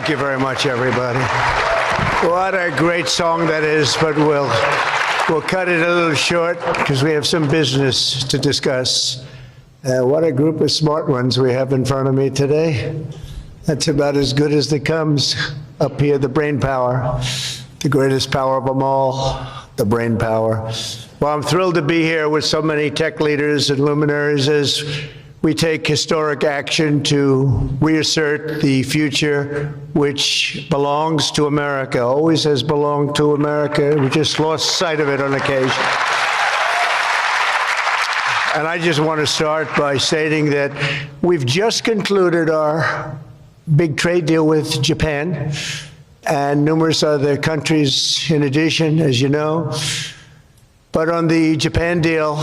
Thank you very much, everybody. What a great song that is, but we'll cut it a little short because we have some business to discuss. What a group of smart ones we have in front of me today. That's about as good as it comes up here, the brain power, the greatest power of them all, the brain power. Well, I'm thrilled to be here with so many tech leaders and luminaries as we take historic action to reassert the future which belongs to America, always has belonged to America. We just lost sight of it on occasion. And I just want to start by stating that we've just concluded our big trade deal with Japan and numerous other countries in addition, as you know. But on the Japan deal,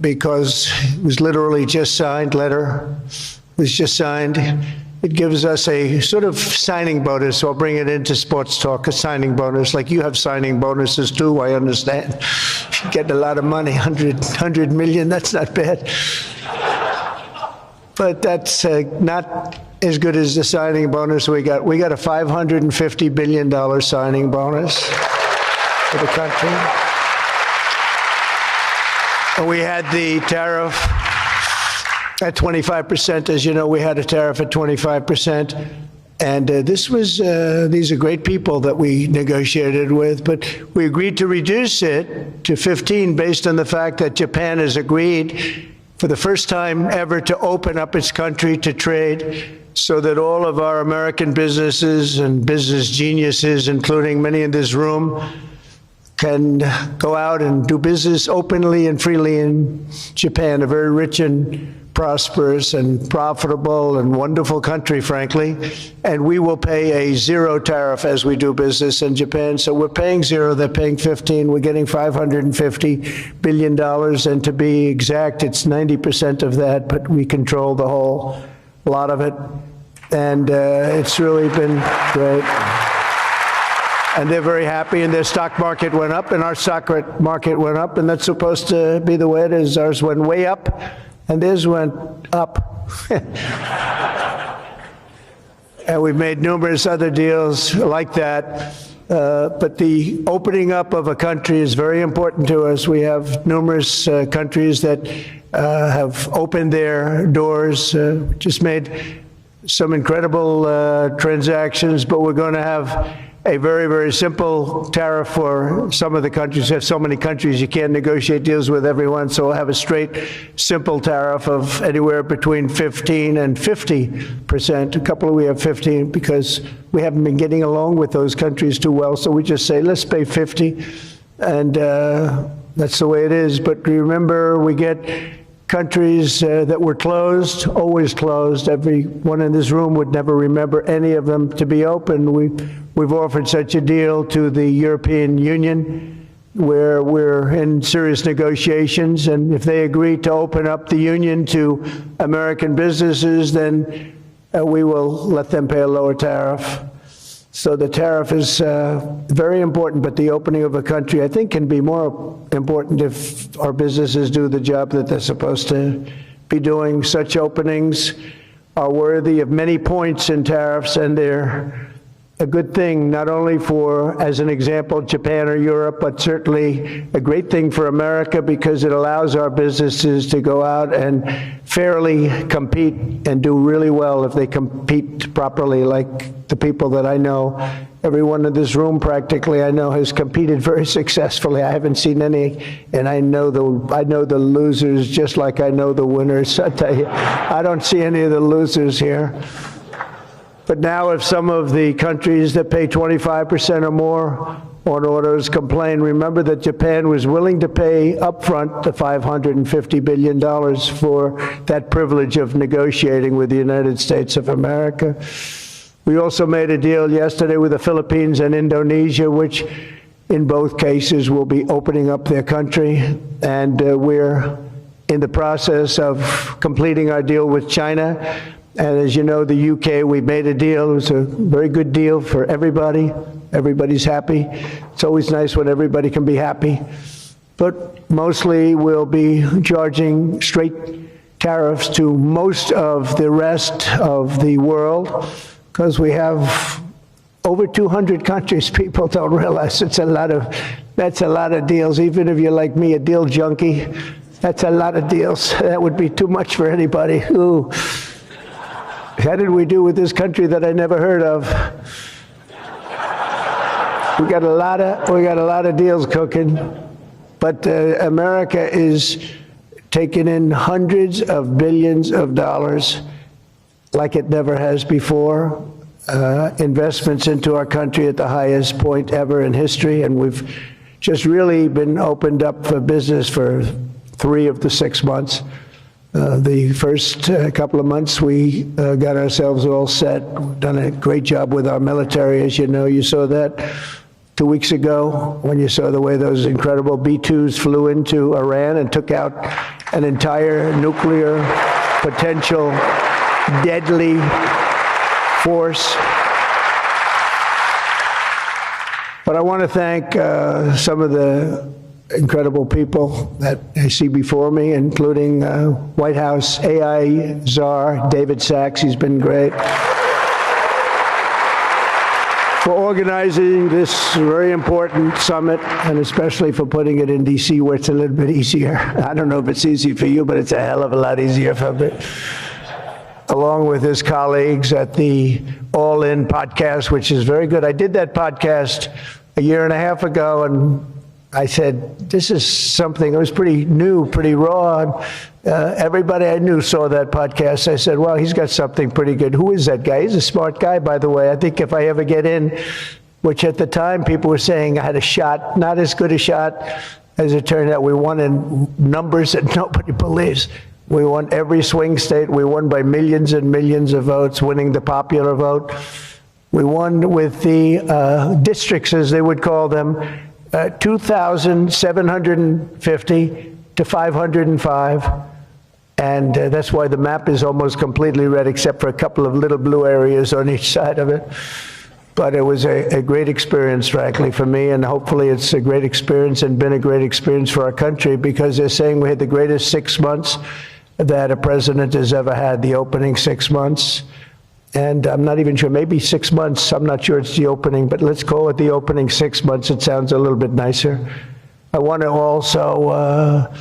because it was literally just signed, letter was just signed, it gives us a sort of signing bonus. So I'll bring it into sports talk, a signing bonus. Like you have signing bonuses too, I understand. Getting a lot of money, 100 million, that's not bad. But that's not as good as the signing bonus we got. We got a $550 billion signing bonus for the country. We had the tariff at 25%. As you know, we had a tariff at 25%. And these are great people that we negotiated with, but we agreed to reduce it to 15 based on the fact that Japan has agreed for the first time ever to open up its country to trade so that all of our American businesses and business geniuses, including many in this room, can go out and do business openly and freely in Japan, a very rich and prosperous and profitable and wonderful country, frankly. And we will pay a zero tariff as we do business in Japan. So we're paying zero, they're paying 15. We're getting $550 billion. And to be exact, it's 90% of that, but we control the whole lot of it. And it's really been great. And they're very happy, and their stock market went up, and our stock market went up, and that's supposed to be the way it is. Ours went way up, and theirs went up. And we've made numerous other deals like that. But the opening up of a country is very important to us. We have numerous countries that have opened their doors, just made some incredible transactions, but we're going to have a very, very simple tariff for some of the countries. There's so many countries you can't negotiate deals with everyone, so we'll have a straight, simple tariff of anywhere between 15 and 50%. A couple we have 15 because we haven't been getting along with those countries too well, so we just say, let's pay 50, and that's the way it is. But remember, we get countries that were closed, always closed. Everyone in this room would never remember any of them to be open. We've offered such a deal to the European Union, where we're in serious negotiations, and if they agree to open up the Union to American businesses, then we will let them pay a lower tariff. So the tariff is very important, but the opening of a country, I think, can be more important if our businesses do the job that they're supposed to be doing. Such openings are worthy of many points in tariffs, and they're a good thing, not only for, as an example, Japan or Europe, but certainly a great thing for America because it allows our businesses to go out and fairly compete and do really well if they compete properly, like the people that I know. Everyone in this room practically I know has competed very successfully. I haven't seen any, and I know the losers just like I know the winners. I tell you, I don't see any of the losers here. But now if some of the countries that pay 25% or more on autos complain, remember that Japan was willing to pay upfront the $550 billion for that privilege of negotiating with the United States of America. We also made a deal yesterday with the Philippines and Indonesia, which in both cases will be opening up their country. And we're in the process of completing our deal with China. And as you know, the UK, we made a deal. It was a very good deal for everybody. Everybody's happy. It's always nice when everybody can be happy. But mostly we'll be charging straight tariffs to most of the rest of the world because we have over 200 countries. People don't realize that's a lot of deals. Even if you're like me, a deal junkie, that's a lot of deals. That would be too much for anybody. Ooh. How did we do with this country that I never heard of? We got a lot of deals cooking, but America is taking in hundreds of billions of dollars like it never has before. Investments into our country at the highest point ever in history, and we've just really been opened up for business for 3 of the 6 months. The first couple of months, we got ourselves all set. We've done a great job with our military, as you know. You saw that 2 weeks ago when you saw the way those incredible B-2s flew into Iran and took out an entire nuclear potential deadly force. But I want to thank some of the incredible people that I see before me, including White House AI czar David Sachs. He's been great for organizing this very important summit, and especially for putting it in D.C., where it's a little bit easier. I don't know if it's easy for you, but it's a hell of a lot easier for me. Along with his colleagues at the All In podcast, which is very good. I did that podcast a year and a half ago, and I said, this is something, it was pretty new, pretty raw. Everybody I knew saw that podcast. I said, well, he's got something pretty good. Who is that guy? He's a smart guy, by the way. I think if I ever get in, which at the time people were saying I had a shot, not as good a shot as it turned out. We won in numbers that nobody believes. We won every swing state. We won by millions and millions of votes, winning the popular vote. We won with the districts, as they would call them, 2,750 to 505. And that's why the map is almost completely red, except for a couple of little blue areas on each side of it. But it was a great experience, frankly, for me, and hopefully it's a great experience and been a great experience for our country, because they're saying we had the greatest 6 months that a president has ever had, the opening 6 months. And I'm not even sure, maybe 6 months, I'm not sure it's the opening, but let's call it the opening 6 months. It sounds a little bit nicer. I want to also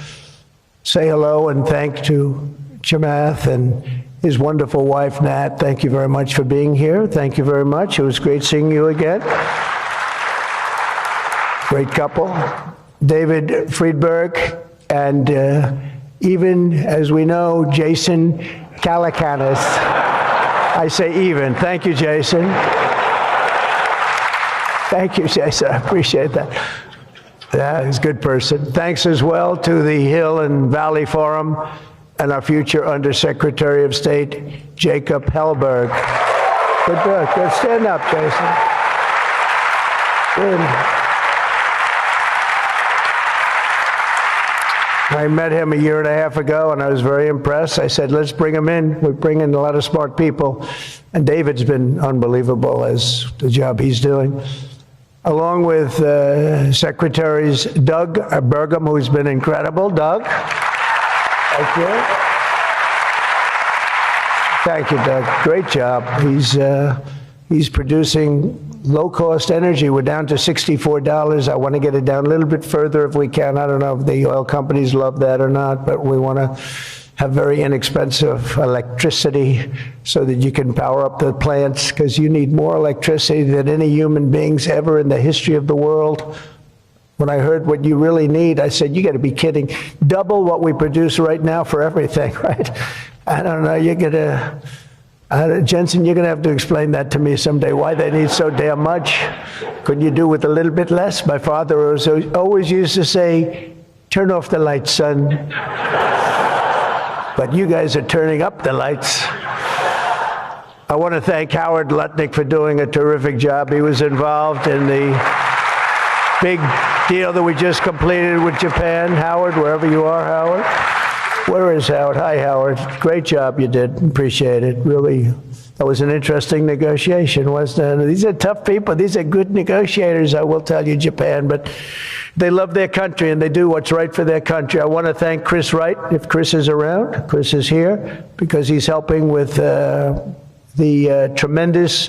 say hello and thank to Chamath and his wonderful wife, Nat. Thank you very much for being here. Thank you very much. It was great seeing you again. Great couple. David Friedberg, and even, as we know, Jason Calacanis. I say even. Thank you, Jason. Thank you, Jason. I appreciate that. Yeah, he's a good person. Thanks as well to the Hill and Valley Forum and our future Undersecretary of State, Jacob Hellberg. Good work. Good. Stand up, Jason. Good. I met him a year and a half ago, and I was very impressed. I said, let's bring him in. We bring in a lot of smart people. And David's been unbelievable as the job he's doing. Along with Secretaries Doug Burgum, who's been incredible. Doug? Thank you. Thank you, Doug. Great job. He's producing low-cost energy. We're down to $64. I want to get it down a little bit further if we can. I don't know if the oil companies love that or not, but we want to have very inexpensive electricity so that you can power up the plants, because you need more electricity than any human beings ever in the history of the world. When I heard what you really need, I said, you got to be kidding. Double what we produce right now for everything, right? I don't know, you're going to... Jensen, you're going to have to explain that to me someday, why they need so damn much. Couldn't you do with a little bit less? My father always used to say, turn off the lights, son. But you guys are turning up the lights. I want to thank Howard Lutnick for doing a terrific job. He was involved in the big deal that we just completed with Japan. Howard, wherever you are, Howard. Where is Howard? Hi, Howard. Great job you did. Appreciate it. Really, that was an interesting negotiation, wasn't it? These are tough people. These are good negotiators, I will tell you, Japan. But they love their country, and they do what's right for their country. I want to thank Chris Wright, if Chris is around. Chris is here because he's helping with the tremendous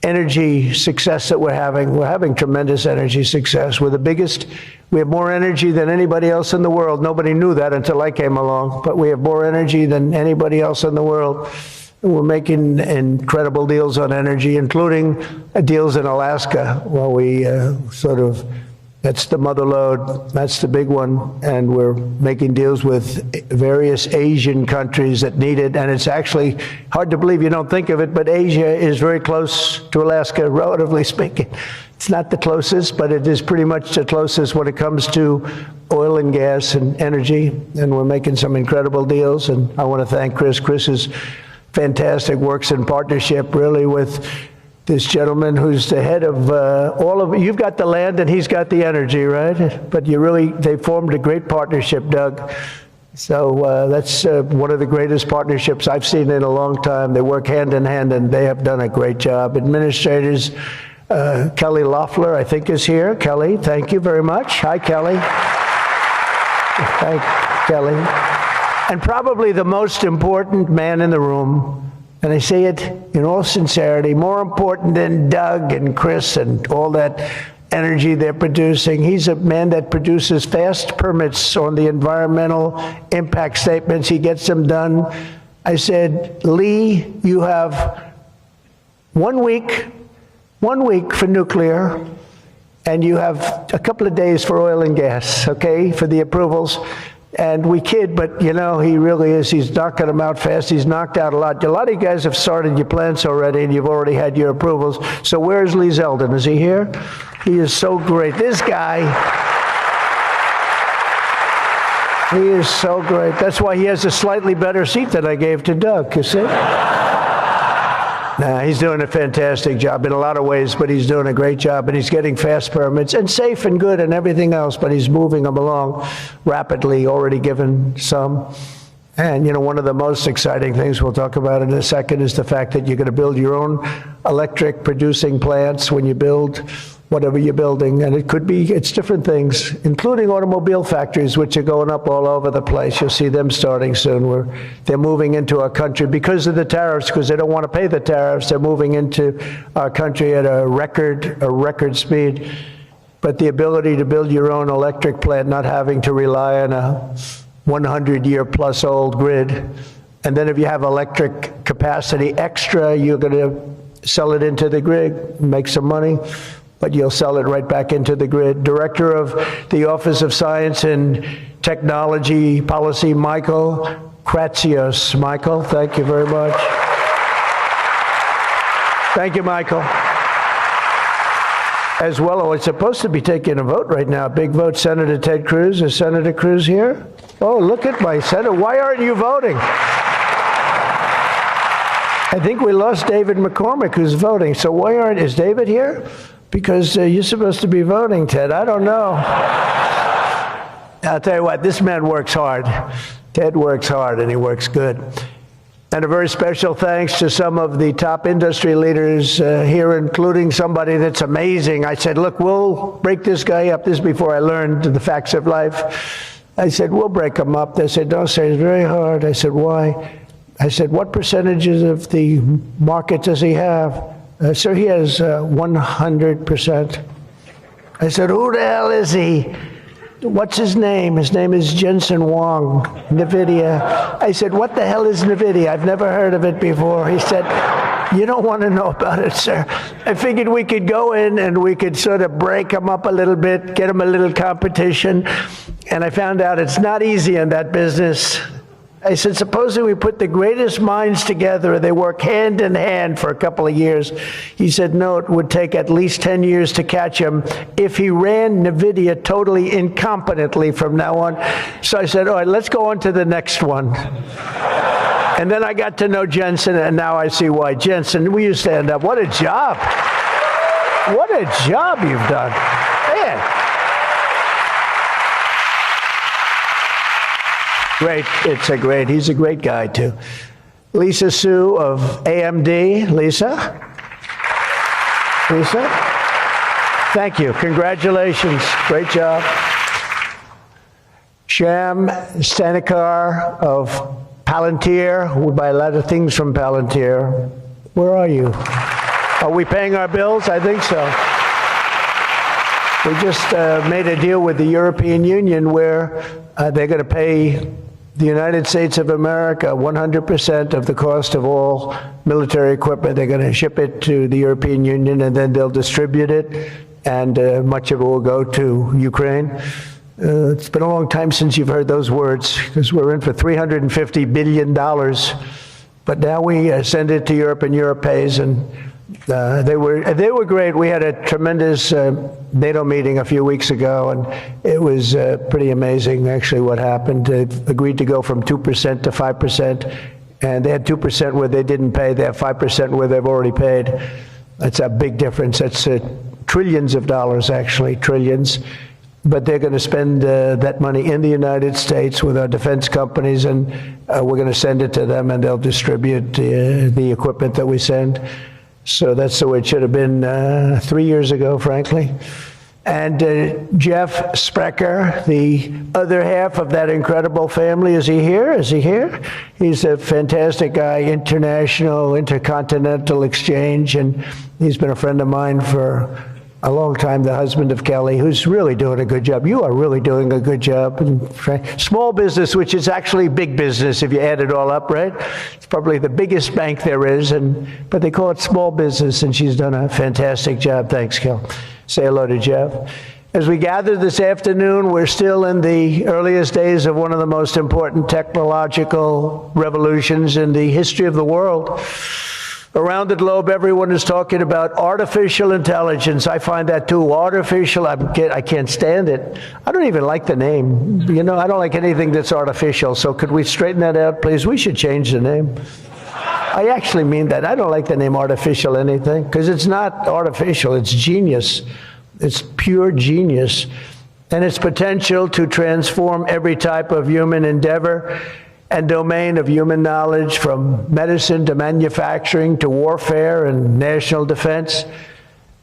energy success that we're having tremendous energy success. We're the biggest. We have more energy than anybody else in the world. Nobody knew that until I came along, but we have more energy than anybody else in the world. We're making incredible deals on energy, including deals in Alaska. Well, we that's the mother lode, that's the big one, and we're making deals with various Asian countries that need it, and it's actually hard to believe, you don't think of it, but Asia is very close to Alaska, relatively speaking. It's not the closest, but it is pretty much the closest when it comes to oil and gas and energy, and we're making some incredible deals, and I want to thank Chris. Chris is fantastic, works in partnership really with this gentleman who's the head of all of, you've got the land and he's got the energy, right? But they formed a great partnership, Doug. So that's one of the greatest partnerships I've seen in a long time. They work hand in hand and they have done a great job. Administrators, Kelly Loeffler, I think, is here. Kelly, thank you very much. Hi, Kelly. Thank Kelly. And probably the most important man in the room, and I say it in all sincerity, more important than Doug and Chris and all that energy they're producing. He's a man that produces fast permits on the environmental impact statements. He gets them done. I said, Lee, you have 1 week for nuclear, and you have a couple of days for oil and gas, okay, for the approvals. And we kid, but you know, he really is. He's knocking them out fast. He's knocked out a lot. A lot of you guys have started your plants already, and you've already had your approvals. So where's Lee Zeldin? Is he here? He is so great. This guy, he is so great. That's why he has a slightly better seat than I gave to Doug, you see? Nah, he's doing a fantastic job in a lot of ways, but he's doing a great job, and he's getting fast permits, and safe and good and everything else, but he's moving them along rapidly, already given some. And, you know, one of the most exciting things we'll talk about in a second is the fact that you're going to build your own electric producing plants when you build whatever you're building, and it's different things, including automobile factories, which are going up all over the place. You'll see them starting soon. They're moving into our country because of the tariffs, because they don't want to pay the tariffs. They're moving into our country at a record speed. But the ability to build your own electric plant, not having to rely on a 100-year-plus old grid, and then if you have electric capacity extra, you're going to sell it into the grid, make some money, but you'll sell it right back into the grid. Director of the Office of Science and Technology Policy, Michael Kratsios. Michael, thank you very much. Thank you, Michael. As well, it's supposed to be taking a vote right now. Big vote, Senator Ted Cruz. Is Senator Cruz here? Oh, look at my senator. Why aren't you voting? I think we lost David McCormick, who's voting. So is David here? Because you're supposed to be voting, Ted. I don't know. I'll tell you what, this man works hard. Ted works hard, and he works good. And a very special thanks to some of the top industry leaders here, including somebody that's amazing. I said, look, we'll break this guy up. This is before I learned the facts of life. I said, we'll break him up. They said, don't say, it's very hard. I said, why? I said, what percentages of the market does he have? Sir, he has 100%. I said, who the hell is he? What's his name? His name is Jensen Huang, NVIDIA. I said, what the hell is NVIDIA? I've never heard of it before. He said, you don't want to know about it, sir. I figured we could go in and we could sort of break him up a little bit, get him a little competition. And I found out it's not easy in that business. I said, supposing we put the greatest minds together, they work hand in hand for a couple of years. He said, no, it would take at least 10 years to catch him if he ran NVIDIA totally incompetently from now on. So I said, all right, let's go on to the next one. And then I got to know Jensen, and now I see why. Jensen, will you stand up? What a job. What a job you've done. Man. Great, he's a great guy too. Lisa Su of AMD. Lisa? Thank you, congratulations, great job. Sham Stanikar of Palantir, we buy a lot of things from Palantir. Where are you? Are we paying our bills? I think so. We just made a deal with the European Union where they're going to pay the United States of America 100% of the cost of all military equipment. They're going to ship it to the European Union, and then they'll distribute it, and much of it will go to Ukraine. It's been a long time since you've heard those words, because we're in for $350 billion. But now we send it to Europe, and Europe pays, and they were great. We had a tremendous NATO meeting a few weeks ago, and it was pretty amazing, actually, what happened. They agreed to go from 2% to 5%, and they had 2% where they didn't pay. They have 5% where they've already paid. That's a big difference. That's trillions of dollars, actually, trillions. But they're going to spend that money in the United States with our defense companies, and we're going to send it to them, and they'll distribute the equipment that we send. So that's the way it should have been 3 years ago, frankly. And Jeff Sprecher, the other half of that incredible family, is he here? Is he here? He's a fantastic guy, international, intercontinental exchange, and he's been a friend of mine for a long time, the husband of Kelly, who's really doing a good job. You are really doing a good job. Small business, which is actually big business if you add it all up, right? It's probably the biggest bank there is, but they call it small business, and she's done a fantastic job. Thanks, Kel. Say hello to Jeff. As we gather this afternoon, we're still in the earliest days of one of the most important technological revolutions in the history of the world. Around the globe, everyone is talking about artificial intelligence. I find that too. Artificial, I can't stand it. I don't even like the name. You know, I don't like anything that's artificial. So could we straighten that out, please? We should change the name. I actually mean that. I don't like the name artificial anything, because it's not artificial. It's genius. It's pure genius. And its potential to transform every type of human endeavor and domain of human knowledge, from medicine to manufacturing to warfare and national defense.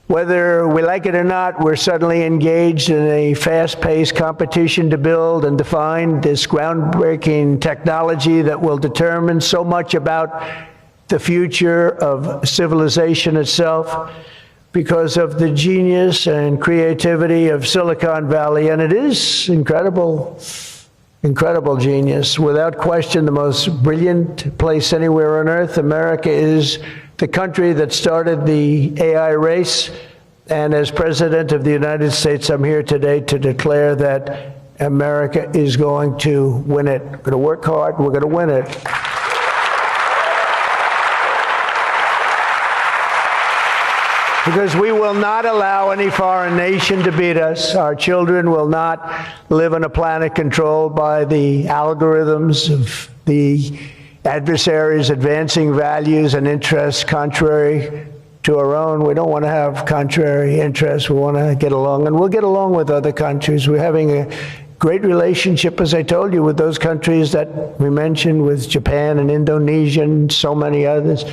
Whether we like it or not, we're suddenly engaged in a fast-paced competition to build and define this groundbreaking technology that will determine so much about the future of civilization itself, because of the genius and creativity of Silicon Valley. And it is incredible genius. Without question, the most brilliant place anywhere on earth. America is the country that started the AI race. And as President of the United States, I'm here today to declare that America is going to win it. We're going to work hard. We're going to win it. Because we will not allow any foreign nation to beat us. Our children will not live on a planet controlled by the algorithms of the adversaries advancing values and interests contrary to our own. We don't want to have contrary interests. We want to get along, and we'll get along with other countries. We're having a great relationship, as I told you, with those countries that we mentioned, with Japan and Indonesia and so many others.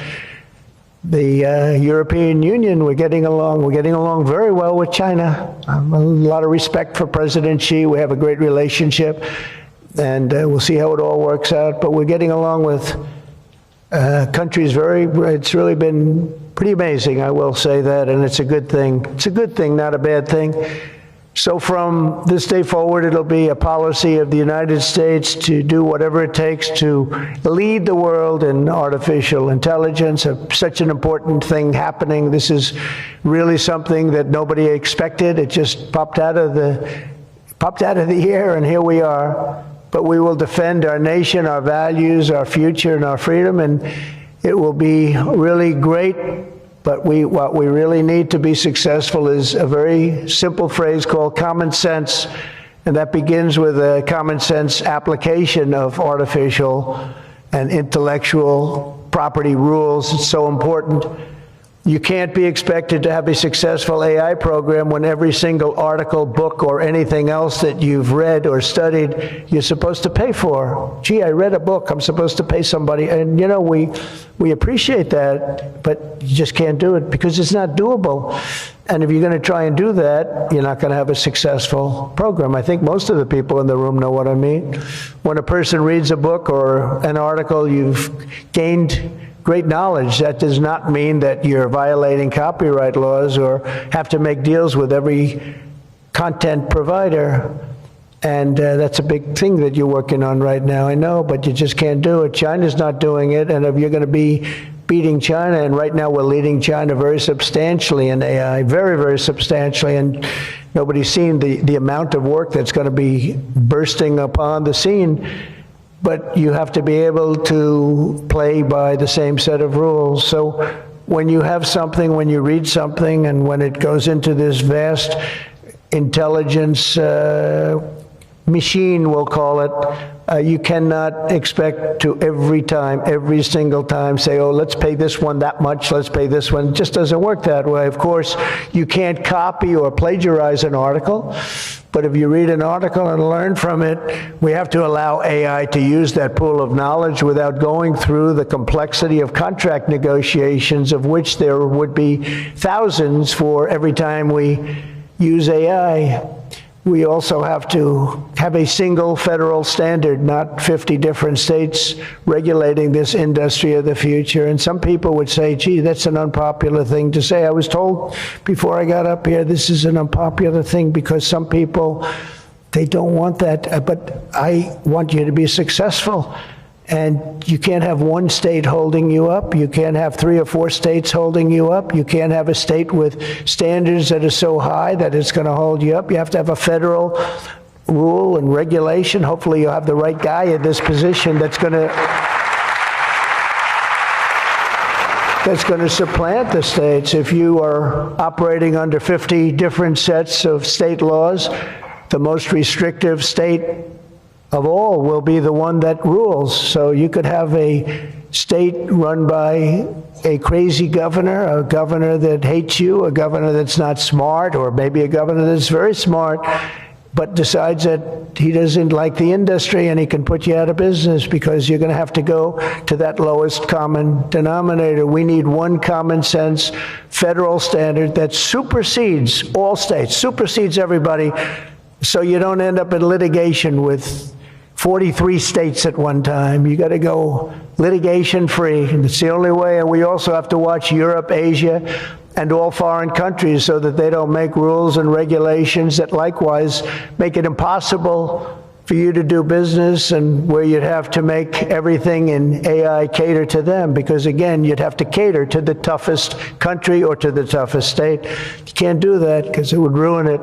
The European Union, we're getting along very well with China. A lot of respect for President Xi. We have a great relationship, and we'll see how it all works out. But we're getting along with countries it's really been pretty amazing, I will say that, and it's a good thing. It's a good thing, not a bad thing. So from this day forward, it'll be a policy of the United States to do whatever it takes to lead the world in artificial intelligence. Such an important thing happening. This is really something that nobody expected. It just popped out of the air, and here we are. But we will defend our nation, our values, our future, and our freedom, and it will be really great. But what we really need to be successful is a very simple phrase called common sense, and that begins with a common sense application of artificial and intellectual property rules. It's so important. You can't be expected to have a successful AI program when every single article, book, or anything else that you've read or studied, you're supposed to pay for. Gee, I read a book, I'm supposed to pay somebody. And, you know, we appreciate that, but you just can't do it because it's not doable. And if you're going to try and do that, you're not going to have a successful program. I think most of the people in the room know what I mean. When a person reads a book or an article, you've gained great knowledge. That does not mean that you're violating copyright laws or have to make deals with every content provider. And that's a big thing that you're working on right now, I know, but you just can't do it. China's not doing it, and if you're going to be beating China, and right now we're leading China very substantially in AI, very, very substantially, and nobody's seen the amount of work that's going to be bursting upon the scene. But you have to be able to play by the same set of rules. So when you have something, when you read something, and when it goes into this vast intelligence machine, we'll call it, you cannot expect to every single time say, oh, let's pay this one that much, let's pay this one. It just doesn't work that way. Of course, you can't copy or plagiarize an article, but if you read an article and learn from it, we have to allow AI to use that pool of knowledge without going through the complexity of contract negotiations, of which there would be thousands for every time we use AI. We also have to have a single federal standard, not 50 different states regulating this industry of the future. And some people would say, gee, that's an unpopular thing to say. I was told before I got up here, this is an unpopular thing because some people, they don't want that. But I want you to be successful. And you can't have one state holding you up. You can't have 3 or 4 states holding you up. You can't have a state with standards that are so high that it's going to hold you up. You have to have a federal rule and regulation. Hopefully you'll have the right guy in this position that's going to supplant the states. If you are operating under 50 different sets of state laws, the most restrictive state of all will be the one that rules. So you could have a state run by a crazy governor, a governor that hates you, a governor that's not smart, or maybe a governor that's very smart, but decides that he doesn't like the industry and he can put you out of business because you're going to have to go to that lowest common denominator. We need one common sense federal standard that supersedes all states, supersedes everybody, so you don't end up in litigation with 43 states at one time. You got to go litigation-free, and it's the only way. And we also have to watch Europe, Asia, and all foreign countries so that they don't make rules and regulations that likewise make it impossible for you to do business, and where you'd have to make everything in AI cater to them, because again, you'd have to cater to the toughest country or to the toughest state. You can't do that because it would ruin it.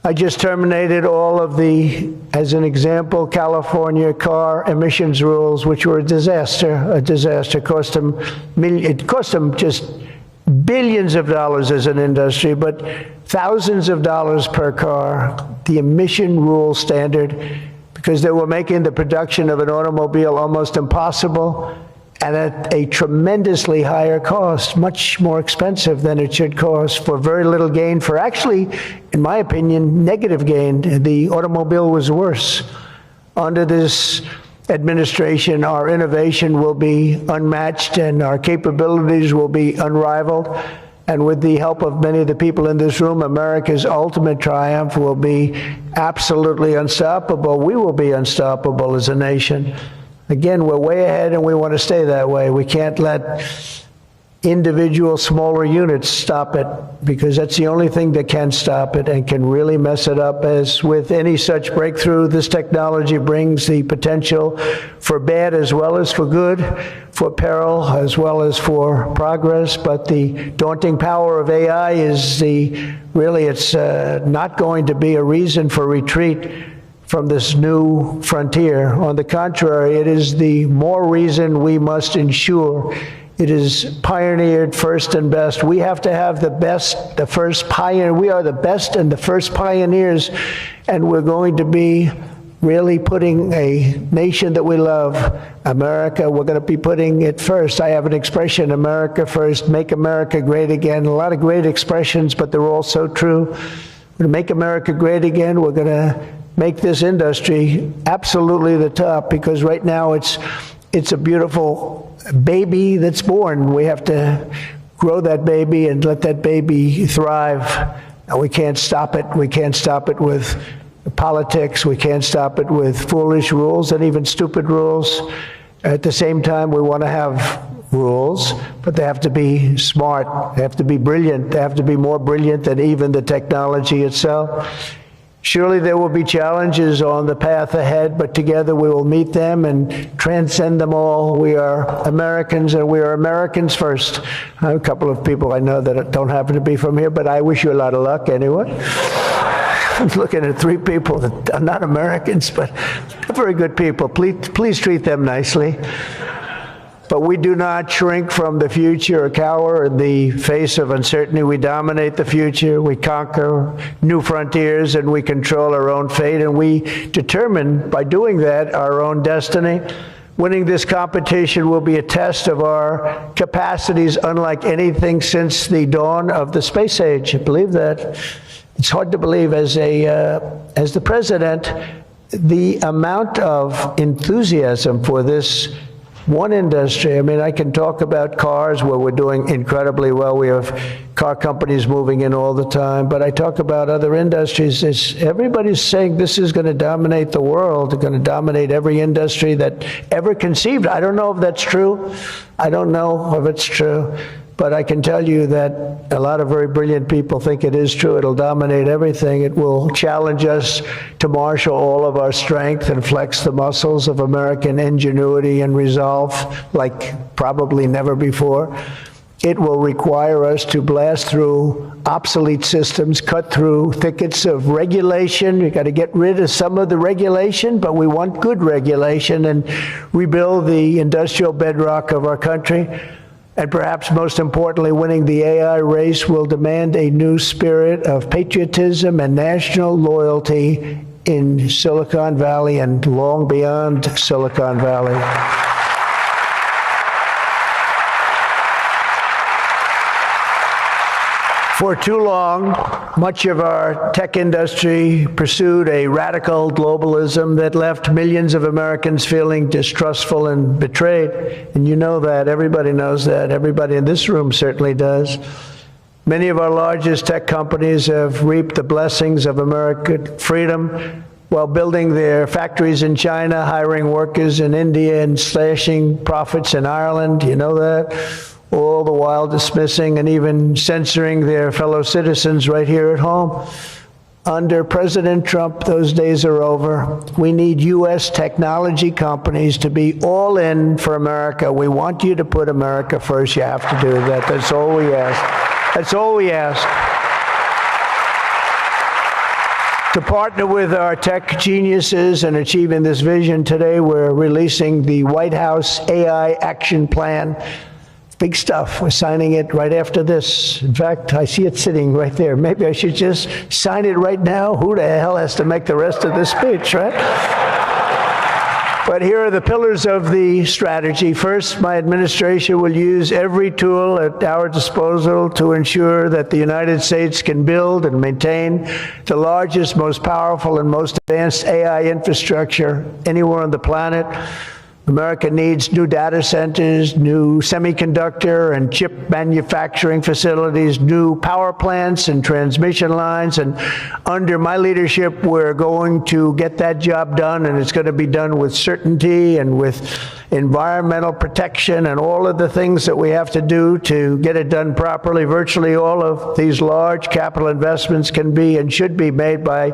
I just terminated all of the, as an example, California car emissions rules, which were a disaster. It cost them just billions of dollars as an industry, but thousands of dollars per car, the emission rule standard, because they were making the production of an automobile almost impossible, and at a tremendously higher cost, much more expensive than it should cost, for very little gain, for actually, in my opinion, negative gain. The automobile was worse. Under this administration, our innovation will be unmatched and our capabilities will be unrivaled. And with the help of many of the people in this room, America's ultimate triumph will be absolutely unstoppable. We will be unstoppable as a nation. Again, we're way ahead and we want to stay that way. We can't let individual smaller units stop it, because that's the only thing that can stop it and can really mess it up. As with any such breakthrough, this technology brings the potential for bad as well as for good, for peril as well as for progress. But the daunting power of AI is it's not going to be a reason for retreat from this new frontier. On the contrary, it is the more reason we must ensure it is pioneered first and best. We have to have the best, the first pioneer. We are the best and the first pioneers, and we're going to be really putting a nation that we love, America, we're going to be putting it first. I have an expression, America first, make America great again. A lot of great expressions, but they're all so true. We're going to make America great again. We're going to make this industry absolutely the top, because right now it's a beautiful baby that's born. We have to grow that baby and let that baby thrive. And we can't stop it. We can't stop it with politics. We can't stop it with foolish rules and even stupid rules. At the same time, we want to have rules, but they have to be smart, they have to be brilliant, they have to be more brilliant than even the technology itself. Surely there will be challenges on the path ahead, but together we will meet them and transcend them all. We are Americans, and we are Americans first. A couple of people I know that don't happen to be from here, but I wish you a lot of luck anyway. I'm looking at three people that are not Americans, but very good people. Please treat them nicely. But we do not shrink from the future or cower in the face of uncertainty. We dominate the future, we conquer new frontiers, and we control our own fate, and we determine, by doing that, our own destiny. Winning this competition will be a test of our capacities unlike anything since the dawn of the space age. I believe that. It's hard to believe as the president, the amount of enthusiasm for this one industry. I mean, I can talk about cars where we're doing incredibly well. We have car companies moving in all the time, but I talk about other industries. Everybody's saying this is going to dominate the world. It's going to dominate every industry that ever conceived. I don't know if that's true. I don't know if it's true. But I can tell you that a lot of very brilliant people think it is true. It'll dominate everything. It will challenge us to marshal all of our strength and flex the muscles of American ingenuity and resolve like probably never before. It will require us to blast through obsolete systems, cut through thickets of regulation. We've got to get rid of some of the regulation, but we want good regulation and rebuild the industrial bedrock of our country. And perhaps most importantly, winning the AI race will demand a new spirit of patriotism and national loyalty in Silicon Valley and long beyond Silicon Valley. For too long, much of our tech industry pursued a radical globalism that left millions of Americans feeling distrustful and betrayed. And you know that. Everybody knows that. Everybody in this room certainly does. Many of our largest tech companies have reaped the blessings of American freedom while building their factories in China, hiring workers in India, and slashing profits in Ireland. You know that. All the while dismissing and even censoring their fellow citizens right here at home. Under President Trump, those days are over. We need U.S. technology companies to be all in for America. We want you to put America first. You have to do that. That's all we ask. That's all we ask. To partner with our tech geniuses in achieving this vision, today we're releasing the White House AI Action Plan. Big stuff. We're signing it right after this. In fact, I see it sitting right there. Maybe I should just sign it right now. Who the hell has to make the rest of this speech, right? But here are the pillars of the strategy. First, my administration will use every tool at our disposal to ensure that the United States can build and maintain the largest, most powerful, and most advanced AI infrastructure anywhere on the planet. America needs new data centers, new semiconductor and chip manufacturing facilities, new power plants and transmission lines. And under my leadership, we're going to get that job done, and it's going to be done with certainty and with environmental protection and all of the things that we have to do to get it done properly. Virtually all of these large capital investments can be and should be made by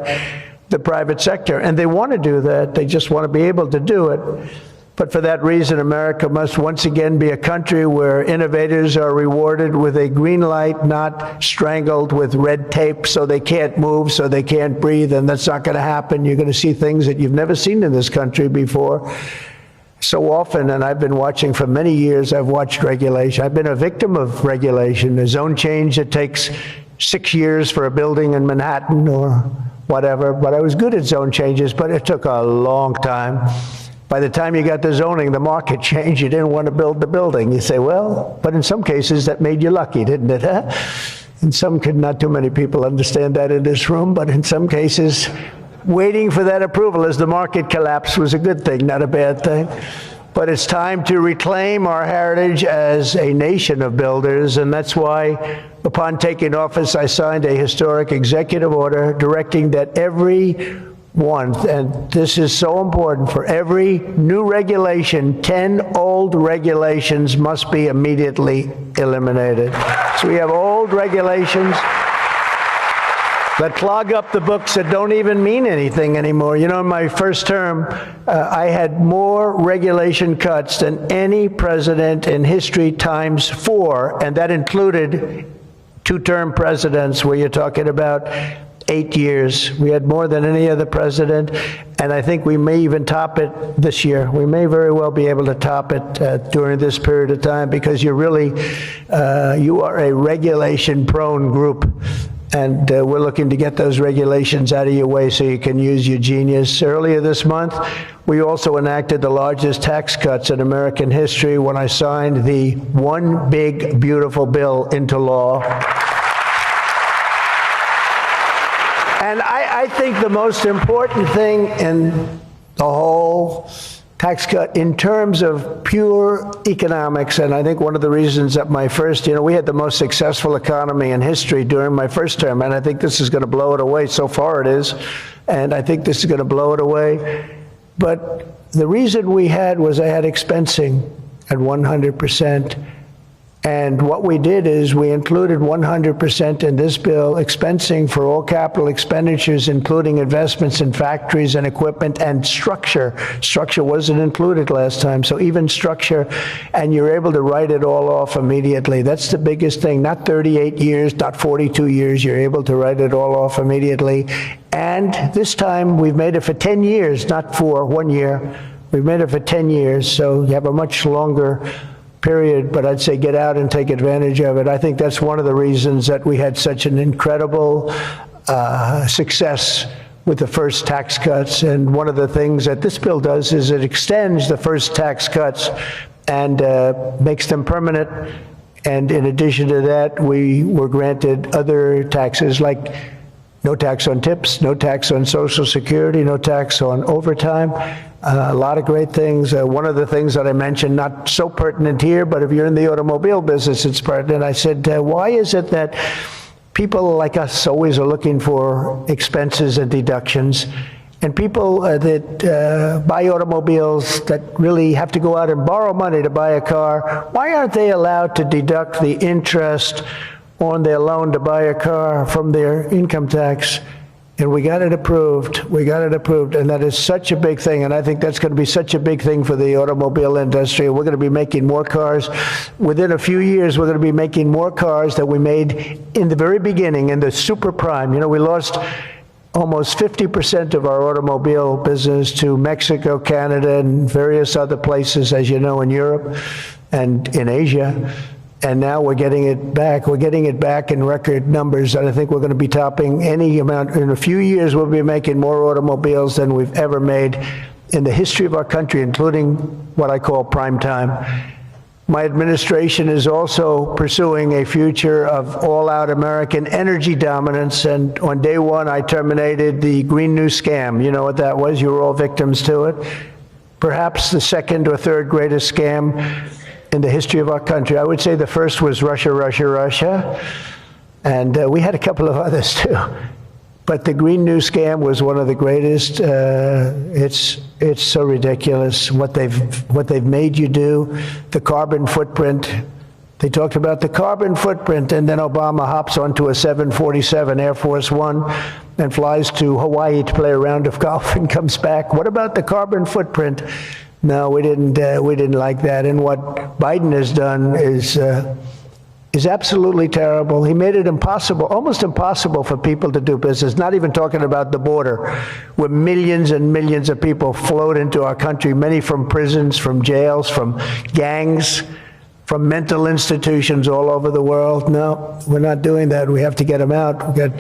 the private sector. And they want to do that. They just want to be able to do it. But for that reason, America must once again be a country where innovators are rewarded with a green light, not strangled with red tape so they can't move, so they can't breathe, and that's not going to happen. You're going to see things that you've never seen in this country before. So often, and I've been watching for many years, I've watched regulation. I've been a victim of regulation. A zone change that takes 6 years for a building in Manhattan or whatever, but I was good at zone changes, but it took a long time. By the time you got the zoning, the market changed. You didn't want to build the building. You say, well, but in some cases that made you lucky, didn't it? Huh? In some cases, not too many people understand that in this room, but in some cases, waiting for that approval as the market collapsed was a good thing, not a bad thing. But it's time to reclaim our heritage as a nation of builders, and that's why, upon taking office, I signed a historic executive order directing that every one, and this is so important, for every new regulation, 10 old regulations must be immediately eliminated. So we have old regulations that clog up the books that don't even mean anything anymore. You know, in my first term, I had more regulation cuts than any president in history times 4, and that included two-term presidents, where you're talking about 8 years. We had more than any other president, and I think we may even top it this year. We may very well be able to top it during this period of time, because you're really, you are a regulation-prone group. And we're looking to get those regulations out of your way so you can use your genius. Earlier this month, we also enacted the largest tax cuts in American history when I signed the One Big Beautiful Bill into law. And I think the most important thing in the whole tax cut in terms of pure economics, and I think one of the reasons that my first, we had the most successful economy in history during my first term, and I think this is going to blow it away. So far it is, and I think this is going to blow it away. But the reason we had was I had expensing at 100%. And what we did is we included 100% in this bill, expensing for all capital expenditures, including investments in factories and equipment and structure. Structure wasn't included last time, so even structure, and you're able to write it all off immediately. That's the biggest thing, not 38 years, not 42 years, you're able to write it all off immediately. And this time we've made it for 10 years, not for 1 year. We've made it for 10 years, so you have a much longer period, but I'd say get out and take advantage of it. I think that's one of the reasons that we had such an incredible success with the first tax cuts. And one of the things that this bill does is it extends the first tax cuts and makes them permanent. And in addition to that, we were granted other taxes, like no tax on tips, no tax on Social Security, no tax on overtime. A lot of great things. One of the things that I mentioned, not so pertinent here, but if you're in the automobile business, it's pertinent. I said, why is it that people like us always are looking for expenses and deductions, and people that buy automobiles that really have to go out and borrow money to buy a car, why aren't they allowed to deduct the interest on their loan to buy a car from their income tax? And we got it approved. We got it approved, and that is such a big thing. And I think that's going to be such a big thing for the automobile industry. We're going to be making more cars. Within a few years, we're going to be making more cars that we made in the very beginning, in the super prime. We lost almost 50% of our automobile business to Mexico, Canada, and various other places, as you know, in Europe and in Asia. And now we're getting it back. We're getting it back in record numbers, and I think we're going to be topping any amount. In a few years, we'll be making more automobiles than we've ever made in the history of our country, including what I call prime time. My administration is also pursuing a future of all-out American energy dominance, and on day one, I terminated the Green New Scam. You know what that was? You were all victims to it. Perhaps the second or third greatest scam in the history of our country. I would say the first was Russia, Russia, Russia, and we had a couple of others too. But the Green New Scam was one of the greatest. It's so ridiculous what they've made you do. The carbon footprint. They talked about the carbon footprint, and then Obama hops onto a 747 Air Force One and flies to Hawaii to play a round of golf and comes back. What about the carbon footprint? No, we didn't like that. And what Biden has done is absolutely terrible. He made it impossible, almost impossible for people to do business, not even talking about the border, where millions and millions of people flowed into our country, many from prisons, from jails, from gangs, from mental institutions all over the world. No, we're not doing that. We have to get them out. We've got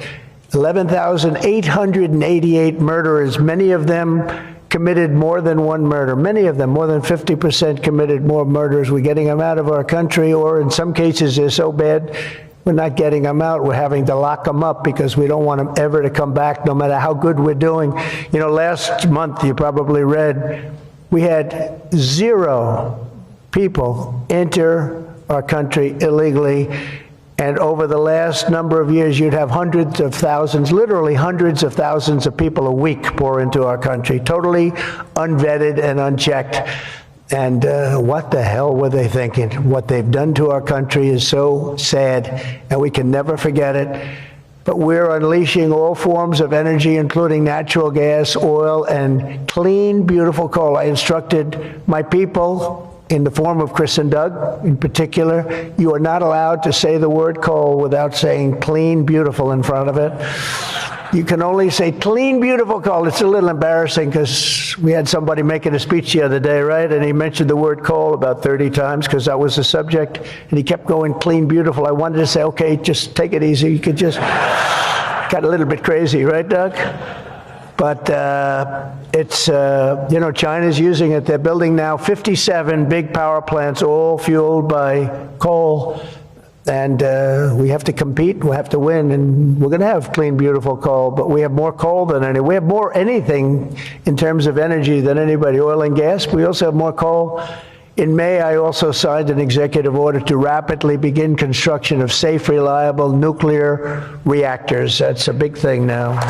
11,888 murderers, many of them committed more than one murder. Many of them, more than 50%, committed more murders. We're getting them out of our country, or in some cases they're so bad, we're not getting them out. We're having to lock them up because we don't want them ever to come back, no matter how good we're doing. Last month, you probably read, we had 0 people enter our country illegally. And over the last number of years, you'd have hundreds of thousands, literally hundreds of thousands of people a week pour into our country, totally unvetted and unchecked. And what the hell were they thinking? What they've done to our country is so sad, and we can never forget it. But we're unleashing all forms of energy, including natural gas, oil, and clean, beautiful coal. I instructed my people, in the form of Chris and Doug in particular, you are not allowed to say the word coal without saying clean, beautiful in front of it. You can only say clean, beautiful coal. It's a little embarrassing because we had somebody making a speech the other day, right? And he mentioned the word coal about 30 times because that was the subject. And he kept going clean, beautiful. I wanted to say, okay, just take it easy. You could just, got a little bit crazy, right, Doug? But it's, you know, China's using it. They're building now 57 big power plants, all fueled by coal. And we have to compete, we have to win, and we're going to have clean, beautiful coal, but we have more coal than any. We have more anything in terms of energy than anybody, oil and gas. We also have more coal. In May, I also signed an executive order to rapidly begin construction of safe, reliable nuclear reactors. That's a big thing now.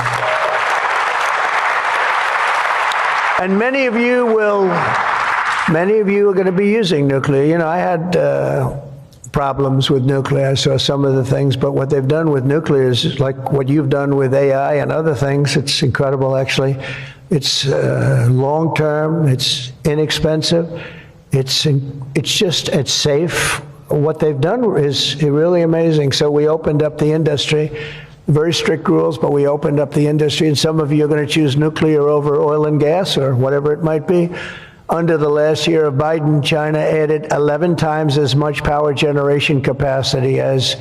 And many of you are going to be using nuclear. You know, I had problems with nuclear. I saw some of the things, but what they've done with nuclear is like what you've done with AI and other things. It's incredible, actually. It's long-term, it's inexpensive, it's safe. What they've done is really amazing. So we opened up the industry, very strict rules, but we opened up the industry, and some of you are going to choose nuclear over oil and gas or whatever it might be. Under the last year of Biden, China added 11 times as much power generation capacity as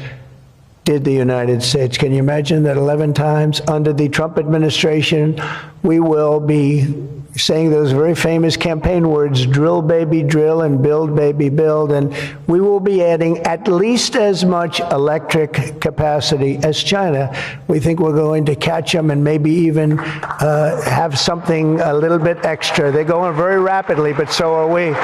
did the United States. Can you imagine that 11 times? Under the Trump administration, we will be saying those very famous campaign words, drill, baby, drill, and build, baby, build. And we will be adding at least as much electric capacity as China. We think we're going to catch them and maybe even have something a little bit extra. They're going very rapidly, but so are we.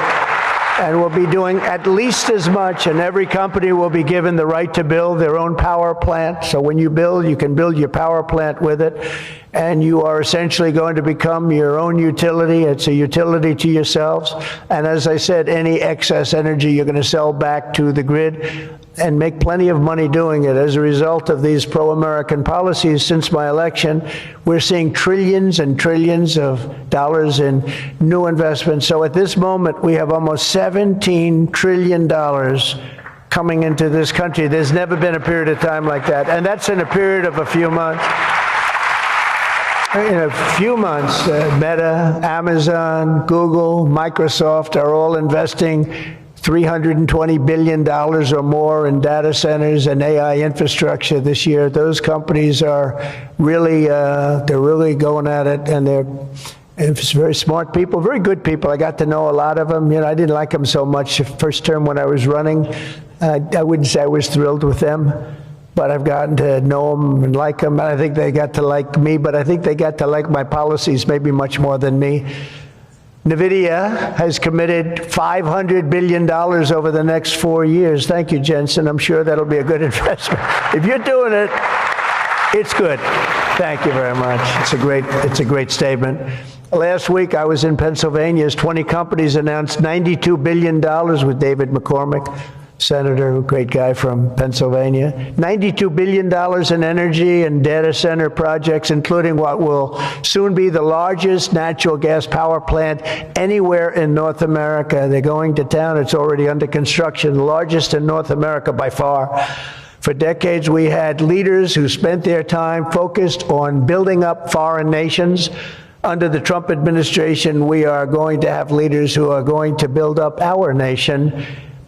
And we'll be doing at least as much, and every company will be given the right to build their own power plant. So when you build, you can build your power plant with it, and you are essentially going to become your own utility. It's a utility to yourselves. And as I said, any excess energy you're going to sell back to the grid and make plenty of money doing it. As a result of these pro-American policies since my election, we're seeing trillions and trillions of dollars in new investments. So at this moment, we have almost $17 trillion coming into this country. There's never been a period of time like that. And that's in a period of a few months. In a few months, Meta, Amazon, Google, Microsoft are all investing $320 billion or more in data centers and AI infrastructure this year. Those companies are really, they're really going at it, and they're very smart people, very good people. I got to know a lot of them. You know, I didn't like them so much the first term when I was running. I wouldn't say I was thrilled with them, but I've gotten to know them and like them. I think they got to like me, but I think they got to like my policies maybe much more than me. NVIDIA has committed $500 billion over the next 4 years. Thank you, Jensen. I'm sure that'll be a good investment. If you're doing it, it's good. Thank you very much. It's a great statement. Last week, I was in Pennsylvania as 20 companies announced $92 billion with David McCormick, senator, great guy from Pennsylvania. $92 billion in energy and data center projects, including what will soon be the largest natural gas power plant anywhere in North America. They're going to town. It's already under construction, the largest in North America by far. For decades, we had leaders who spent their time focused on building up foreign nations. Under the Trump administration, we are going to have leaders who are going to build up our nation.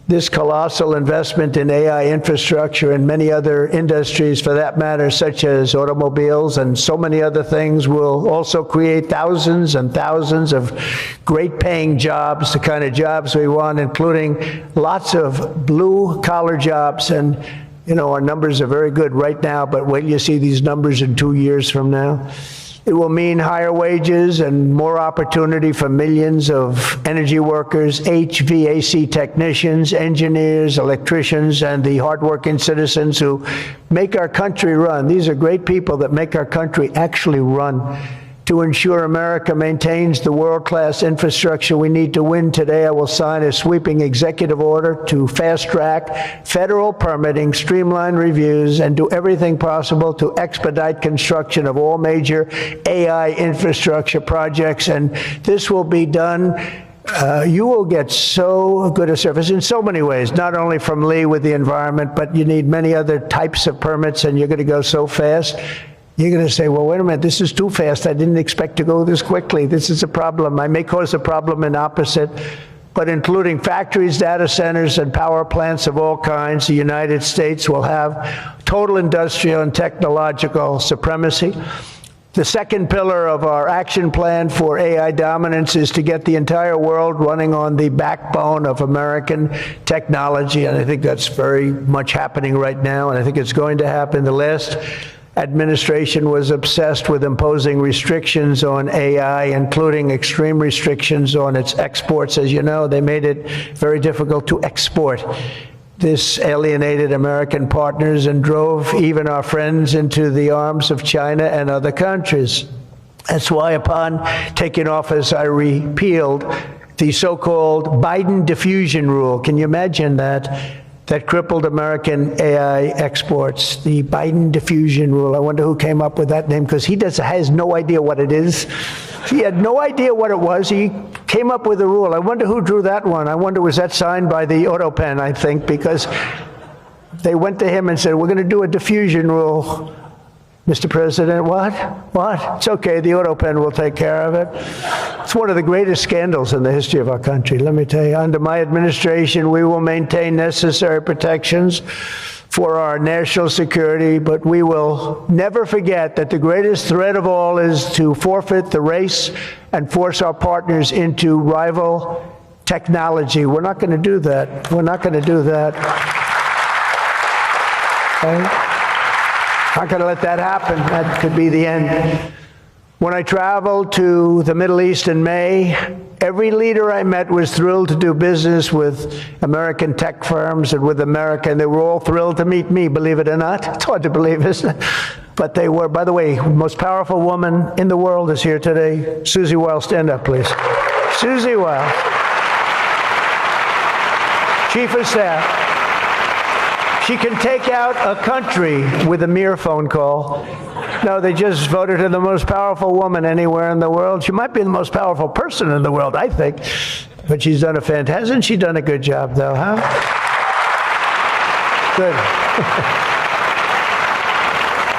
This colossal investment in AI infrastructure and many other industries, for that matter, such as automobiles and so many other things, will also create thousands and thousands of great-paying jobs, the kind of jobs we want, including lots of blue-collar jobs. And, you know, our numbers are very good right now, but wait till you see these numbers in 2 years from now. It will mean higher wages and more opportunity for millions of energy workers, HVAC technicians, engineers, electricians, and the hardworking citizens who make our country run. These are great people that make our country actually run. To ensure America maintains the world-class infrastructure we need to win today, I will sign a sweeping executive order to fast-track federal permitting, streamline reviews, and do everything possible to expedite construction of all major AI infrastructure projects. And this will be done. You will get so good a service in so many ways, not only from Lee with the environment, but you need many other types of permits, and you're going to go so fast. You're going to say, well, wait a minute, this is too fast. I didn't expect to go this quickly. This is a problem. I may cause a problem in opposite, but including factories, data centers, and power plants of all kinds, the United States will have total industrial and technological supremacy. The second pillar of our action plan for AI dominance is to get the entire world running on the backbone of American technology, and I think that's very much happening right now, and I think it's going to happen. The last administration was obsessed with imposing restrictions on AI, including extreme restrictions on its exports. As you know, they made it very difficult to export. This alienated American partners and drove even our friends into the arms of China and other countries. That's why upon taking office, I repealed the so-called Biden diffusion rule. Can you imagine that? That crippled American AI exports, the Biden diffusion rule. I wonder who came up with that name, because he has no idea what it is. He had no idea what it was. He came up with a rule. I wonder who drew that one. I wonder, was that signed by the AutoPen, I think, because they went to him and said, we're going to do a diffusion rule. Mr. President, what? What? It's okay, the AutoPen will take care of it. It's one of the greatest scandals in the history of our country, let me tell you. Under my administration, we will maintain necessary protections for our national security, but we will never forget that the greatest threat of all is to forfeit the race and force our partners into rival technology. We're not going to do that. We're not going to do that. Okay? Not going to let that happen. That could be the end. When I traveled to the Middle East in May, every leader I met was thrilled to do business with American tech firms and with America, and they were all thrilled to meet me, believe it or not. It's hard to believe, isn't it? But they were. By the way, the most powerful woman in the world is here today. Susie Wiles, stand up, please. Susie Wiles, Chief of Staff. She can take out a country with a mere phone call. No, they just voted her the most powerful woman anywhere in the world. She might be the most powerful person in the world, I think. But she's done hasn't she done a good job, though, huh? Good.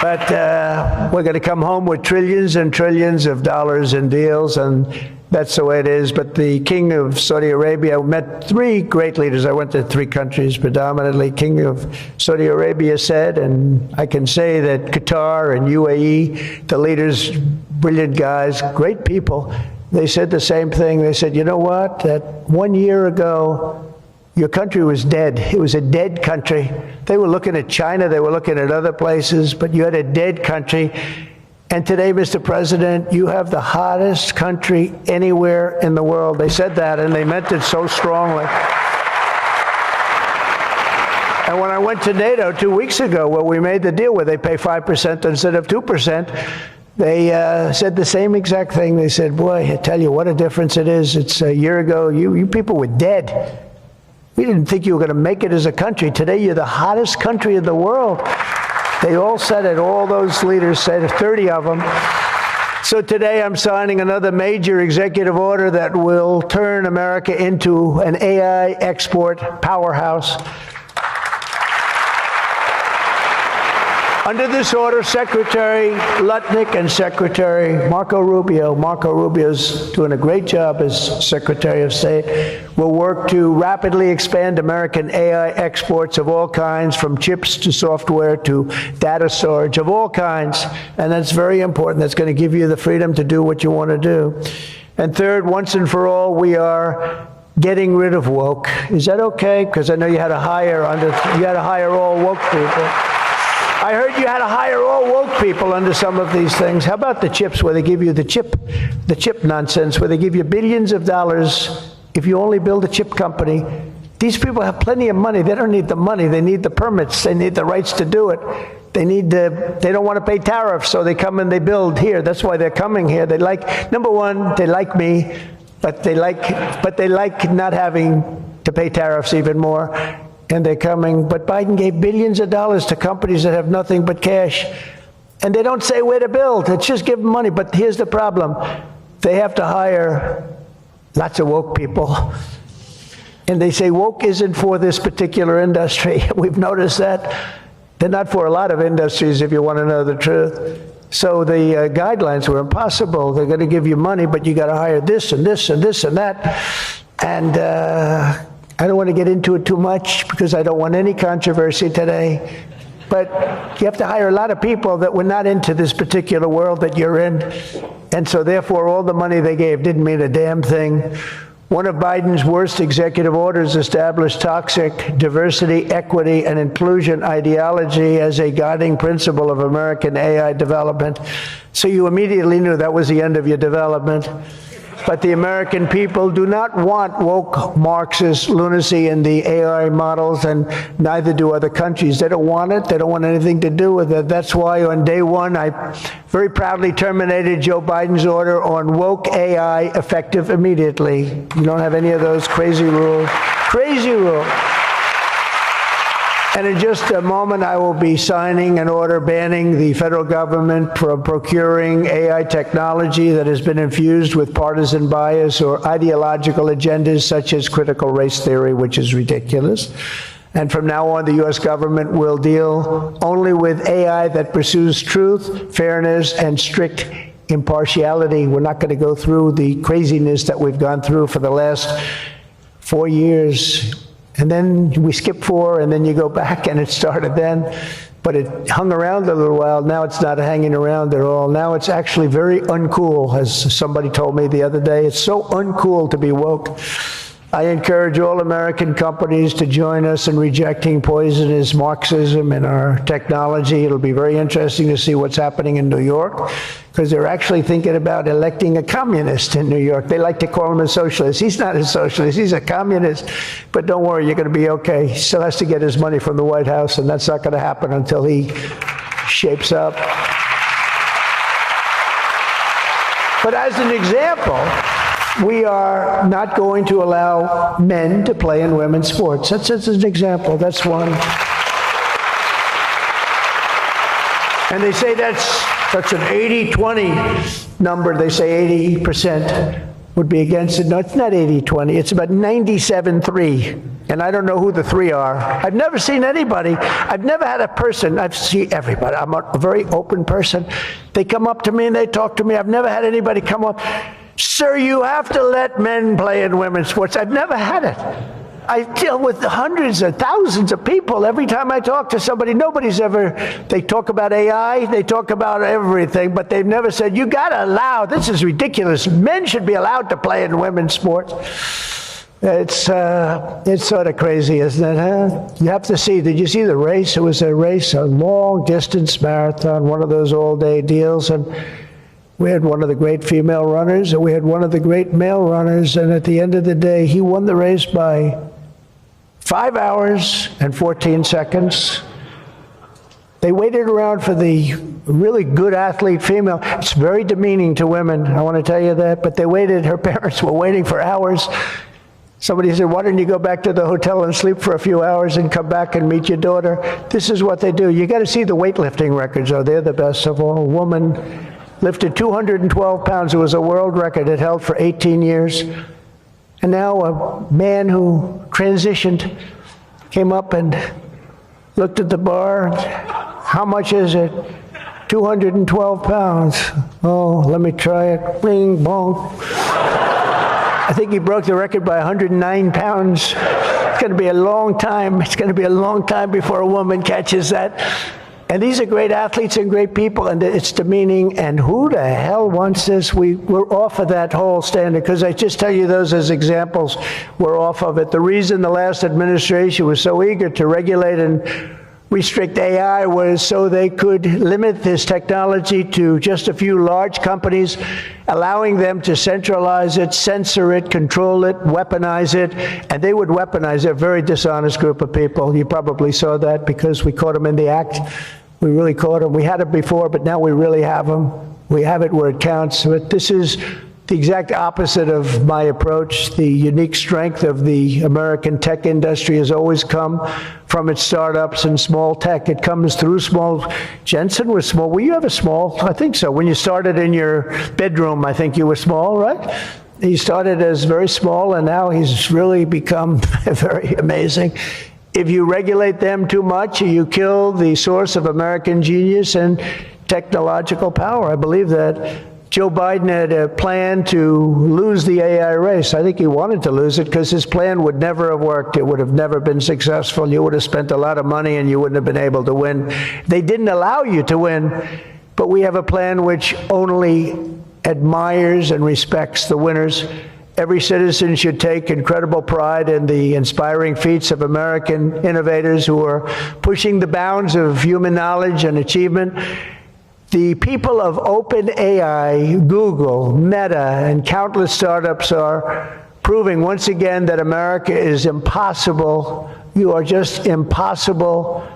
But we're going to come home with trillions and trillions of dollars in deals, and that's the way it is. But the King of Saudi Arabia, met three great leaders. I went to three countries predominantly. King of Saudi Arabia said, and I can say that Qatar and UAE, the leaders, brilliant guys, great people, they said the same thing. They said, you know what, that 1 year ago, your country was dead. It was a dead country. They were looking at China, they were looking at other places, but you had a dead country. And today, Mr. President, you have the hottest country anywhere in the world. They said that, and they meant it so strongly. And when I went to NATO 2 weeks ago, where we made the deal where they pay 5% instead of 2%, they said the same exact thing. They said, boy, I tell you what a difference it is. It's a year ago, you people were dead. We didn't think you were going to make it as a country. Today, you're the hottest country in the world. They all said it. All those leaders said it, 30 of them. So today I'm signing another major executive order that will turn America into an AI export powerhouse. Under this order, Secretary Lutnick and Secretary Marco Rubio's doing a great job as Secretary of State, will work to rapidly expand American AI exports of all kinds, from chips to software to data storage of all kinds. And that's very important. That's going to give you the freedom to do what you want to do. And third, once and for all, we are getting rid of woke. Is that okay? Because I know you had to hire all woke people. I heard you had to hire all woke people under some of these things. How about the chips, where they give you the chip nonsense, where they give you billions of dollars if you only build a chip company? These people have plenty of money. They don't need the money. They need the permits. They need the rights to do it. They don't want to pay tariffs, so they come and they build here. That's why they're coming here. They like, number one, they like me, but they like not having to pay tariffs even more. And they're coming, but Biden gave billions of dollars to companies that have nothing but cash. And they don't say where to build. It's just give them money. But here's the problem. They have to hire lots of woke people. And they say woke isn't for this particular industry. We've noticed that. They're not for a lot of industries, if you want to know the truth. So the guidelines were impossible. They're going to give you money, but you got to hire this and this and this and that. And I don't want to get into it too much because I don't want any controversy today. But you have to hire a lot of people that were not into this particular world that you're in. And so therefore, all the money they gave didn't mean a damn thing. One of Biden's worst executive orders established toxic diversity, equity, and inclusion ideology as a guiding principle of American AI development. So you immediately knew that was the end of your development. But the American people do not want woke Marxist lunacy in the AI models, and neither do other countries. They don't want it. They don't want anything to do with it. That's why on day one, I very proudly terminated Joe Biden's order on woke AI effective immediately. You don't have any of those crazy rules. Crazy rules. And in just a moment, I will be signing an order banning the federal government from procuring AI technology that has been infused with partisan bias or ideological agendas such as critical race theory, which is ridiculous. And from now on, the U.S. government will deal only with AI that pursues truth, fairness, and strict impartiality. We're not going to go through the craziness that we've gone through for the last 4 years. And then we skip 4, and then you go back, and it started then. But it hung around a little while. Now it's not hanging around at all. Now it's actually very uncool, as somebody told me the other day. It's so uncool to be woke. I encourage all American companies to join us in rejecting poisonous Marxism in our technology. It'll be very interesting to see what's happening in New York, because they're actually thinking about electing a communist in New York. They like to call him a socialist. He's not a socialist. He's a communist. But don't worry, you're going to be okay. He still has to get his money from the White House, and that's not going to happen until he shapes up. But as an example, we are not going to allow men to play in women's sports. That's an example. That's one. And they say that's an 80-20 number. They say 80% would be against it. No, it's not 80-20. It's about 97-3. And I don't know who the 3 are. I've never seen anybody. I've never had a person. I've seen everybody. I'm a very open person. They come up to me and they talk to me. I've never had anybody come up, "Sir, you have to let men play in women's sports." I've never had it. I deal with hundreds of thousands of people. Every time I talk to somebody, they talk about AI, they talk about everything, but they've never said, you gotta allow, this is ridiculous, men should be allowed to play in women's sports. It's sort of crazy, isn't it, huh? You have to see, did you see the race? It was a race, a long distance marathon, one of those all-day deals, and we had one of the great female runners, and we had one of the great male runners, and at the end of the day, he won the race by 5 hours and 14 seconds. They waited around for the really good athlete female. It's very demeaning to women, I want to tell you that, but they waited, her parents were waiting for hours. Somebody said, why don't you go back to the hotel and sleep for a few hours and come back and meet your daughter? This is what they do. You got to see the weightlifting records, though. They're the best of all. A woman lifted 212 pounds. It was a world record. It held for 18 years. And now a man who transitioned came up and looked at the bar. How much is it? 212 pounds. Oh, let me try it. Bing, bong. I think he broke the record by 109 pounds. It's going to be a long time. It's going to be a long time before a woman catches that. And these are great athletes and great people, and it's demeaning. And who the hell wants this? We're off of that whole standard, because I just tell you those as examples. We're off of it. The reason the last administration was so eager to regulate and restrict AI was so they could limit this technology to just a few large companies, allowing them to centralize it, censor it, control it, weaponize it, and they would weaponize it. A very dishonest group of people. You probably saw that because we caught them in the act. We really caught them. We had it before, but now we really have them. We have it where it counts. But this is the exact opposite of my approach. The unique strength of the American tech industry has always come from its startups and small tech. It comes through small. Jensen was small. Were you ever small? I think so. When you started in your bedroom, I think you were small, right? He started as very small, and now he's really become very amazing. If you regulate them too much, you kill the source of American genius and technological power. I believe that. Joe Biden had a plan to lose the AI race. I think he wanted to lose it because his plan would never have worked. It would have never been successful. You would have spent a lot of money and you wouldn't have been able to win. They didn't allow you to win, but we have a plan which only admires and respects the winners. Every citizen should take incredible pride in the inspiring feats of American innovators who are pushing the bounds of human knowledge and achievement. The people of OpenAI, Google, Meta, and countless startups are proving once again that America is impossible. You are just impossible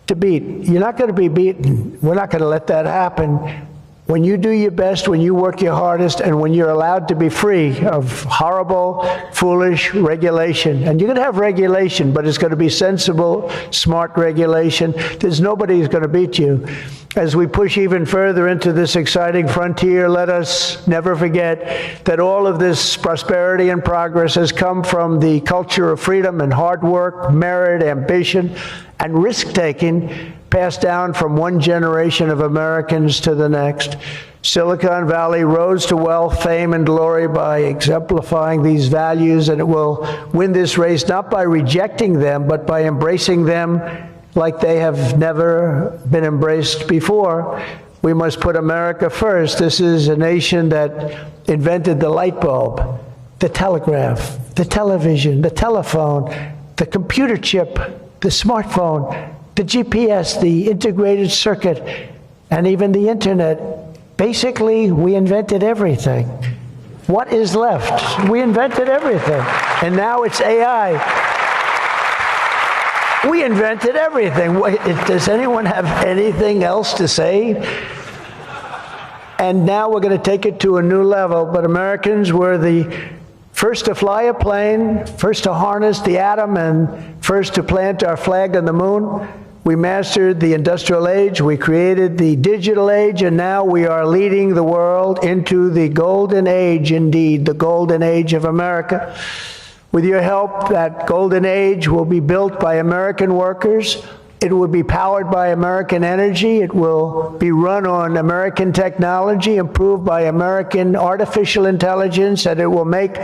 to beat. You're not going to be beaten. We're not going to let that happen. When you do your best, when you work your hardest, and when you're allowed to be free of horrible, foolish regulation. And you're going to have regulation, but it's going to be sensible, smart regulation. There's nobody who's going to beat you. As we push even further into this exciting frontier, let us never forget that all of this prosperity and progress has come from the culture of freedom and hard work, merit, ambition, and risk-taking passed down from one generation of Americans to the next. Silicon Valley rose to wealth, fame, and glory by exemplifying these values, and it will win this race not by rejecting them, but by embracing them like they have never been embraced before. We must put America first. This is a nation that invented the light bulb, the telegraph, the television, the telephone, the computer chip, the smartphone, the GPS, the integrated circuit, and even the internet. Basically, we invented everything. What is left? We invented everything. And now it's AI. We invented everything. Does anyone have anything else to say? And now we're going to take it to a new level. But Americans were the first to fly a plane, first to harness the atom, and first to plant our flag on the moon. We mastered the industrial age, we created the digital age, and now we are leading the world into the golden age, indeed, the golden age of America. With your help, that golden age will be built by American workers. It will be powered by American energy. It will be run on American technology, improved by American artificial intelligence, and it will make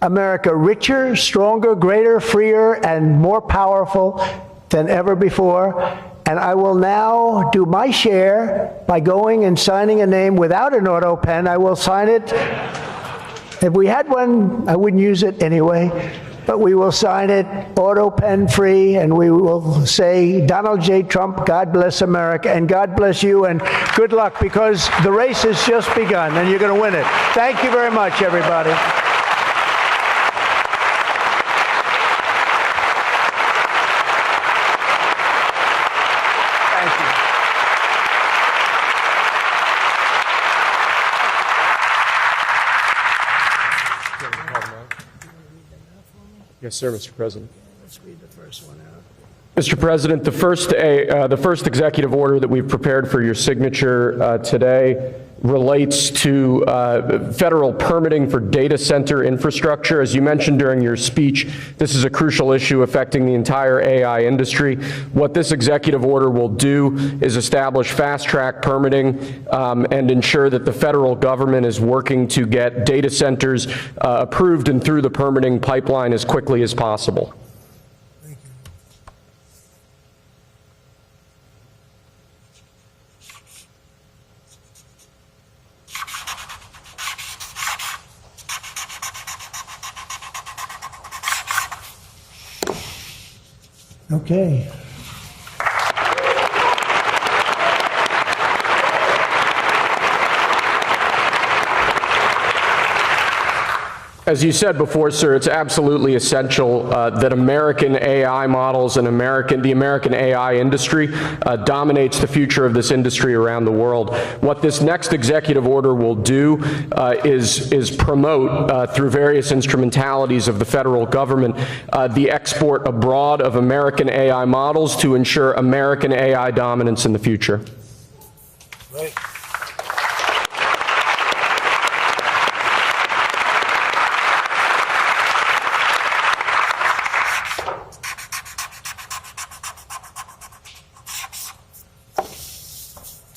America richer, stronger, greater, freer, and more powerful than ever before. And I will now do my share by going and signing a name without an auto pen. I will sign it. If we had one, I wouldn't use it anyway, but we will sign it auto pen free, and we will say, Donald J. Trump, God bless America, and God bless you, and good luck, because the race has just begun, and you're going to win it. Thank you very much, everybody. Yes, sir, Mr. President. Let's read the first one out. Mr. President, the first executive order that we've prepared for your signature today relates to federal permitting for data center infrastructure. As you mentioned during your speech, this is a crucial issue affecting the entire AI industry. What this executive order will do is establish fast-track permitting and ensure that the federal government is working to get data centers approved and through the permitting pipeline as quickly as possible. Okay. As you said before, sir, it's absolutely essential that American AI models and the American AI industry dominates the future of this industry around the world. What this next executive order will do is promote, through various instrumentalities of the federal government, the export abroad of American AI models to ensure American AI dominance in the future. Right.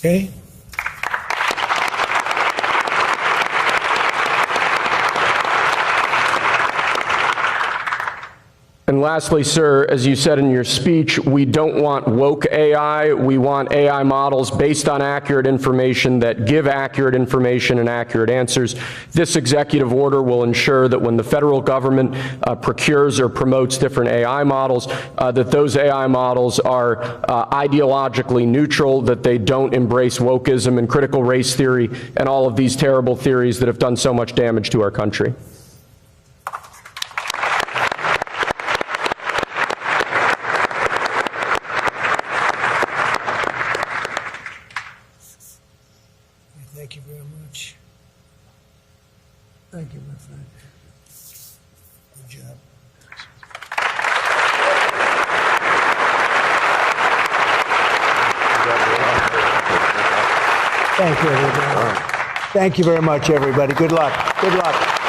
Okay. And lastly, sir, as you said in your speech, we don't want woke AI. We want AI models based on accurate information that give accurate information and accurate answers. This executive order will ensure that when the federal government procures or promotes different AI models, that those AI models are ideologically neutral, that they don't embrace wokeism and critical race theory and all of these terrible theories that have done so much damage to our country. Thank you very much. Thank you, my friend. Good job. Thank you, everybody. Thank you very much, everybody. Good luck. Good luck.